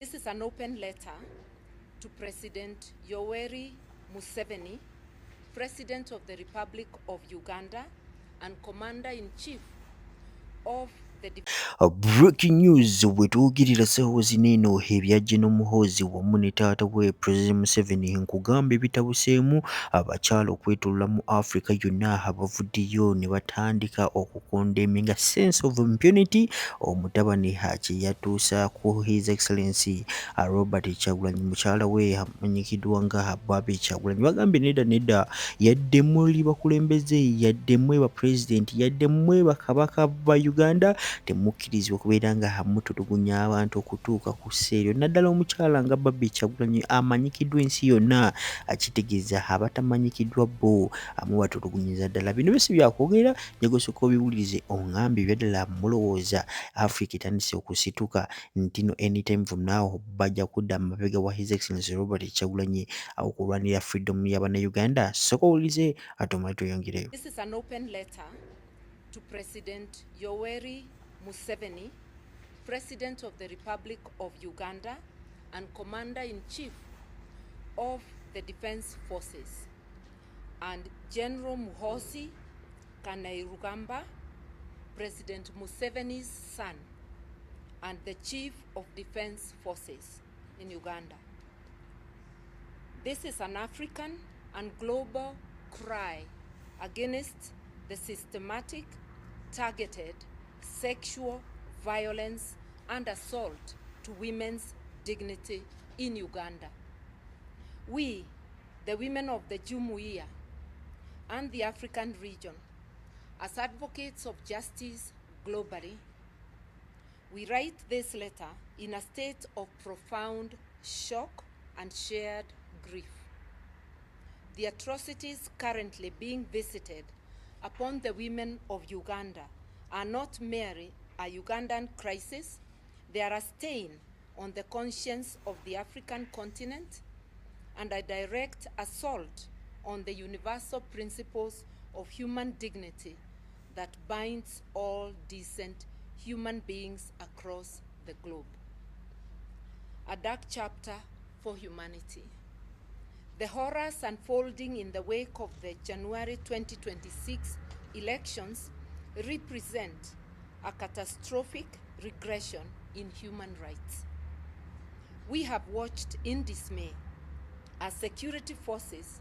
This is an open letter to President Yoweri Museveni, President of the Republic of Uganda and Commander-in-Chief of the Breaking news wetuukirira ssaawa zino eno ebyajje n'omuhoozi wamu ne taata we President Museveni nkugamba ebitabuseemu abakyala okwetoolola mu Africa yonna abavuddeyo ne batandika okukondeminga sense of impunity omutabani kye yatuusa ku His Excellency Robert Kyagulanyi mukyala we amanyikiddwa nga Barbie Kyagulanyi bagambye nedda yadde muli bakulembeze yadde mwe ba president yadde mwe bakabaka ba Uganda temukkirizibwa kubeera nga mutulugunya abantu okutuuka ku sseeryo naddala omukyala nga Barbie Kyagulanyi amanyikiddwa ensi yonna akitegeeza abatamanyikiddwa bo amubatulugunyiza ddala bino byose byakwogera njagosooka obiwulirize ongambe ebyaddala mulowooza Africa etandise okusituka ntino anytime from now bajja kudda mabega wa His Excellency Robert Kyagulanyi okulwanira freedom y'Abannayuganda sooka owulirize ate omala tuyongereyo. This is an open letter to President Yoweri Museveni, President of the Republic of Uganda and Commander-in-Chief of the Defense Forces, and General Muhoozi Kainerugaba, President Museveni's son, and the Chief of Defense Forces in Uganda. This is an African and global cry against the systematic, targeted sexual violence and assault to women's dignity in Uganda. We, the women of the Jumuiya and the African region, as advocates of justice globally, we write this letter in a state of profound shock and shared grief. The atrocities currently being visited upon the women of Uganda are not merely a Ugandan crisis, they are a stain on the conscience of the African continent and a direct assault on the universal principles of human dignity that binds all decent human beings across the globe. A dark chapter for humanity. The horrors unfolding in the wake of the January 2026 elections represent a catastrophic regression in human rights. We have watched in dismay as security forces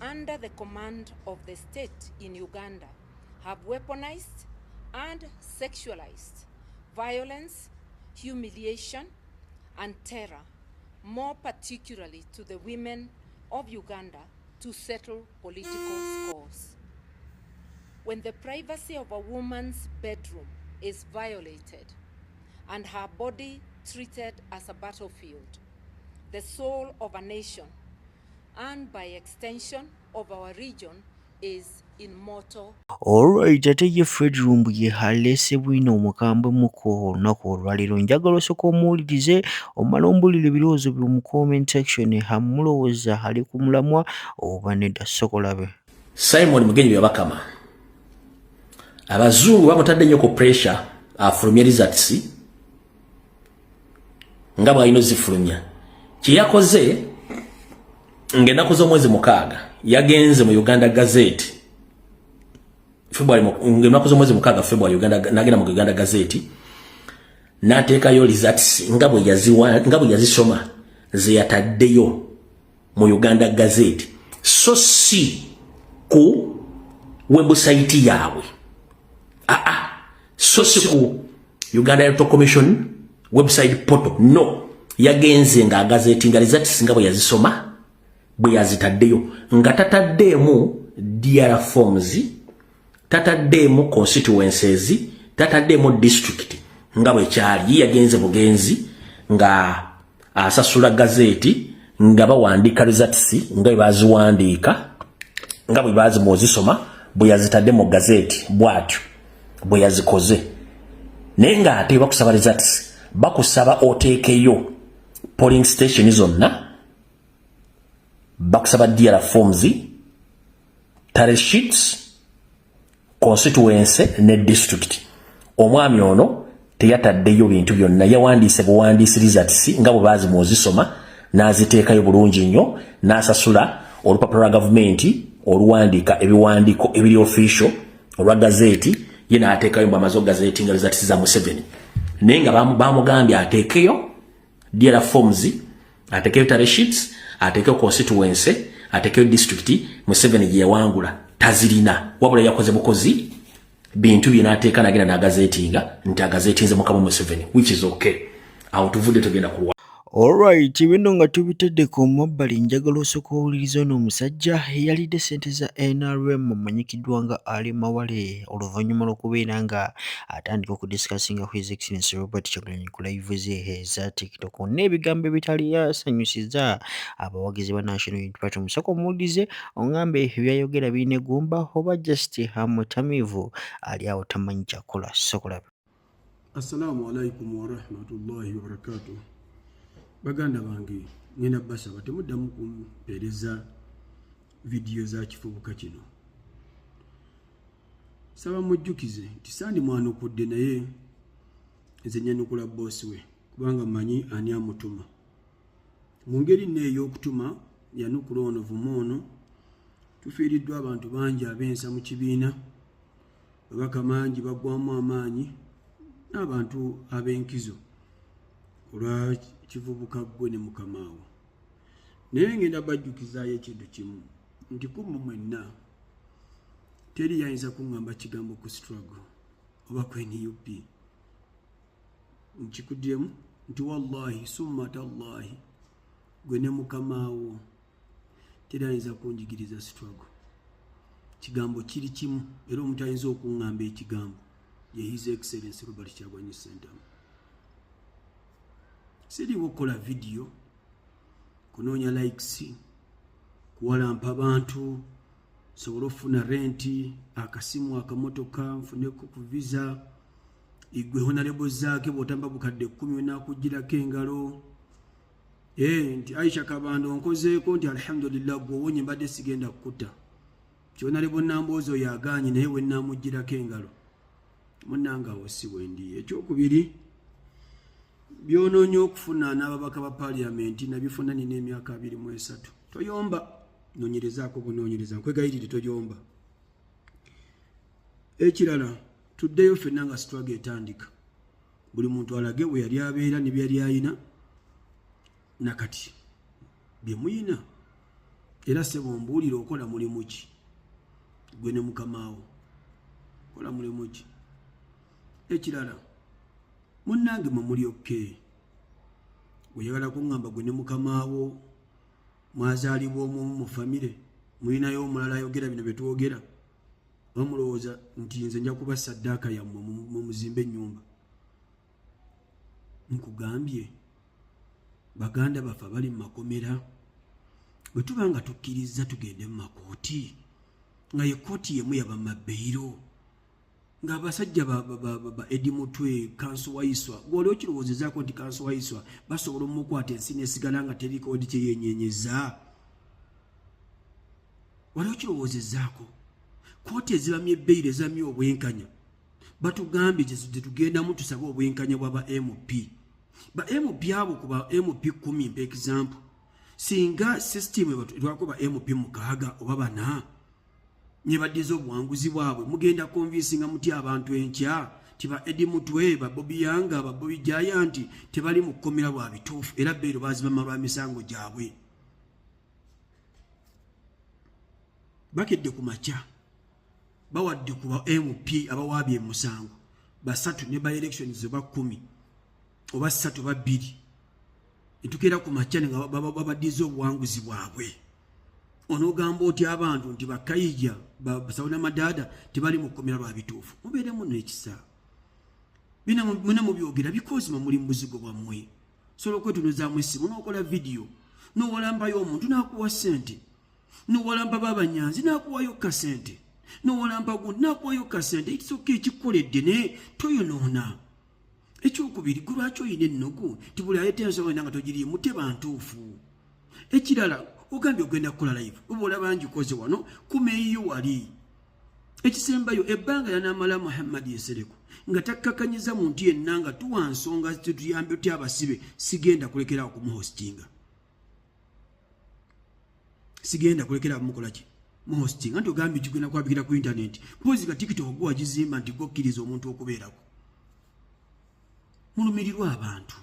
under the command of the state in Uganda have weaponized and sexualized violence, humiliation, and terror, more particularly to the women of Uganda, to settle political scores. When the privacy of a woman's bedroom is violated and her body treated as a battlefield, the soul of a nation, and by extension of our region, is immortal. Alright, ate ye Fred Rumbu ye halese bwino omukambwe muko olunaku olwaleero njagala osooka omuwulirize omala ombulira ebirowoozo byo mu comment section hamulowooza ali ku mulamwa oba nedda sokolabe. Simon Mugenyi byabakama abazungu bamutadde nnyo ku pressure afulumya results nga bw'alina zifulumya kye yakoze ng'ennaku z'omwezi mukaaga yagenze mu Uganda Gazette ng'ennaku z'omwezi mukaaga February n'agenda mu Uganda Gazette n'ateekayo results nga bwe yazisoma ze yataddeyo mu Uganda Gazette so si ku website yaabwe so si ku Uganda Electoral Commission website portal no yagenze nga gazeti nga results nga bwe yazisoma bwe yazitaddeyo nga tataddeemu DR forms tataddeemu constituencies tataddeemu district nga bwe kyali yagenze bugenzi nga asasula gazeti nga bawandiika results nga bwe baziwandiika nga bwe bazimozisoma bwe yazitadde mu gazeti bwatyo bwe yazikoze naye nga ate bakusaba results bakusaba oteekeyo polling station zonna bakusaba DR forms tally sheets constituency ne district omwami ono teyataddeyo bintu byonna yawandiise buwandiisiriza tisi nga bwe baazi muzisoma n'aziteekayo bulungi nnyo n'asasula olupapula lwa gavumenti oluwandiika ebiwandiiko ebiri official olwa gazeeti ye n'ateekayo mbamaze gazeeti nga za tisi za Museveni naye nga bamugambye ateekeyo DLR forms ateekeyo tally sheets ateekeyo constituency ateekeyo district Museveni gye yawangula tazirina wabula yakoze bukozi bintu binateeka nagenda na gazeeti nga nti agazeeti nze mukama Museveni which is okay awo tuvudde tugenda kulwa. Alright, bino nga tubitedde ku mabbali njagala osooka owuliriza ono omusajja eyalidde ssente za NRM amanyikiddwa nga Ali Mawale oluvannyuma lw'okubeera nga atandika okudisikasinga His Excellency Robert Kyagulanyi ku live ze eza TikTok n'ebigambo ebitali yasanyusiza abawagizi ba National Unity Party. Musako muwulize ongambe byayogera birina eggumba oba just hamutamivu ali awo tamanyi kyakola. Sokola. Assalamu alaikum wa rahmatullahi wa barakatuh. Baganda bange ngenda basaba temuddamu kumpeereza vidiyo za kifubuka kino. Saba mujjukize nti sandi mwanukudde naye nze nyanukula boosi we kubanga manyi ani amutuma. Mu ngeri n'ey'okutuma yanukula ono vuma ono tufiiriddwa abantu bangi ab'ensa mu kibiina babaka mangi baggwamu amaanyi n'abantu ab'enkizo olwa kivubuka gwe ne mukamaawo. Naye ngenda bajjukizaayo ekintu kimu nti kumu mwenna teri yayinza kuŋŋamba kigambo ku struggle oba ku NUP. Nkikuddemu nti wallahi summa tallahi gwe ne mukamaawo teri yayinza kunjigiriza struggle. Kigambo kiri kimu era omuntu ayinza okuŋŋamba ekigambo ye His Excellency Robert Kyagulanyi Ssentamu. Siriwo kola video kunoonya likes kuwalampa abantu sobola ofuna renti akasimu akamotoka nfuneko ku visa igwe honorable zaake bw'otamba bukadde 10 nakugirako engalo nti Aisha Kabando nkozeeko nti alhamdulillah gwowonye mbadde sigenda kukutta kyonalebo Namboozo yagaanye naye we namugirako engalo munnanga awo si wendi. Ekyokubiri byonoonya okufuna n'ababaka ba parliamenti nabifuna nina emyaka 23. Toyomba noonyerezaako bunoonyereza nkwegayirire toyomba. Ekirala tuddeyo ffenna nga struggle etandika buli muntu alage we yali abeera ne byali ayina nakati bye muyina era sebo mbuulira okola mulimu ki gwe ne mukamaawo kola mulimu ki. Ekirala munnange muli okay oyagala kuŋŋamba gwe ne mukamaawo mwazaalibwa omu mu famire mulinayo omulala ayogera bino bye twogera bamulowooza nti nze nja kuba saddaaka yammwe mu muzimbe ennyumba. Nkugambye baganda bafe bali mu makomera bwe tuba nga tukkiriza tugende mu makooti nga ye kooti yemu yaba mabbeiro nga abasajja ba Edi Mutwe Kanso Waiswa gwoli okirowoozezaako nti Kanso Waiswa basobola omukwata ensi nesigala nga teriko odi kyeyenyenyeza. Wali okirowoozezaako kooti ezibamye ebbeire ezamye obwenkanya batugambye tetugenda tusabe obwenkanya bwa ba MP. Ba MP abo ku ba MP 10 mpa example singa system etwako ba MP 6 oba 4 nyebaddiza obuwanguzi bwabwe mugenda konvinsinga muti abantu enkya tiba Edi Mutwe ba Bobby Yanga ba Bobby Giant tebali mu kkomera bwa bituufu era beero bazibama lwa misango gyabwe. Bakedde ku makya bawadde ku ba MP abawaabye emusango basatu ne ba elections oba 10 oba 3 oba 2 etukeera ku makya nga babaddiza obuwanguzi bwabwe. Onogamba oti abantu nti bakayija basawuna madada tebali mu kkomera lwa bituufu mubeere muno ekisa bina muna mubyogera because muli muzigo bwammwe solo kwetunuzaamu essimu n'okola video n'owalambayo omuntu n'akuwa ssente n'owalamba babanyanzi n'akuwayo kasente n'owalamba gundi n'akuwayo kasente ekisooka ekikoledde ne toyonoona. Ekyokubiri gwe lwaki oyina ennogu ti buli ayeta ensonga nga togiriimu teba ntuufu. Ekirala ogambye ogenda kukola live oba olaba ngikoze wano kumeeyo wali ekisembayo ebbanga yanamala Muhammad Yesereko nga takkakanyiza muntu yenna nga tuwa nsonga tutuyambe tuti abasibe sigenda kulekera okumuhostinga sigenda kulekera mukola ki muhostinga nti ogambye kigenda kwabikira ku internet pozi ka TikTok ogwa gizimba nti gokkiriza omuntu okubeerako mulumirirwa abantu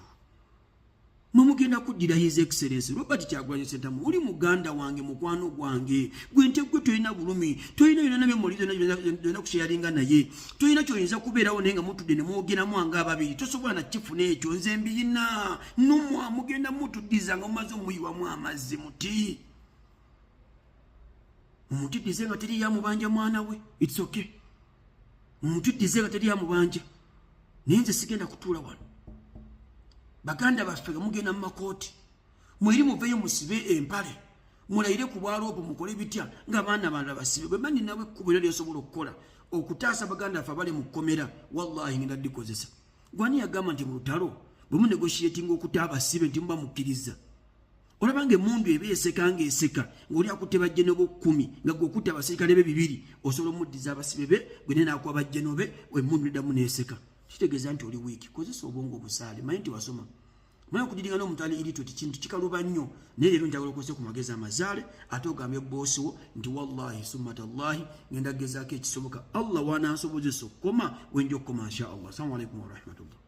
mumugenda kuddira his excellence Robert Kyagulanyi Ssentamu uli muganda wange mukwano gwange gwe ntegwe toyina bulumi toyina yona nabyo molizo na kusharinga naye toyina kyoyinza kubeerawo nenga mutudde ne mwogera mwanga ababiri tosobola na chifu n'ekyo nze mbiyina numwa mugenda mutuddiza nga mumaze muyiwamu amazzi muti mumutuddize nga teri yamubanja mwana we it's okay mumutuddize nga teri yamubanja nenze sigenda kutuula wano baganda baffe mugenda mu makooti mweri muveyo musibe empale mulayire ku bwaloopo mukole bitya ng'abaana balala basibe bwe mani nawe ekkubo eryo lyesobola okukola okutaasa baganda baffe abali mu kkomera wallahi ngenda dikozesa gwani yagamba nti mu lutalo bwe munegoshiatinga okuta abasibe nti muba mukkiriza olabanga emundu eba eseka ng'eseka ng'oli akutte bajjenobe 10 nga gwe okutte abasirikale be 2 osobola omuddiza abasibe be gwe nenaakuwa bajjenobe emundu neddamu neeseka kitegeeza nti oli wiiki kozesa obwongo obusaale manyi nti wasoma manyi okudiringa n'omuntu ali irito ti kintu kikaluba nnyo naye leero njagala okozese ku magezi amazaale ate ogambye boosi wo nti wallahi summatallahi ngenda gezaako ekisoboka Allah waanansobozesa okukoma wenja okukoma insha Allah. Assalamu alaikum warahmatullah.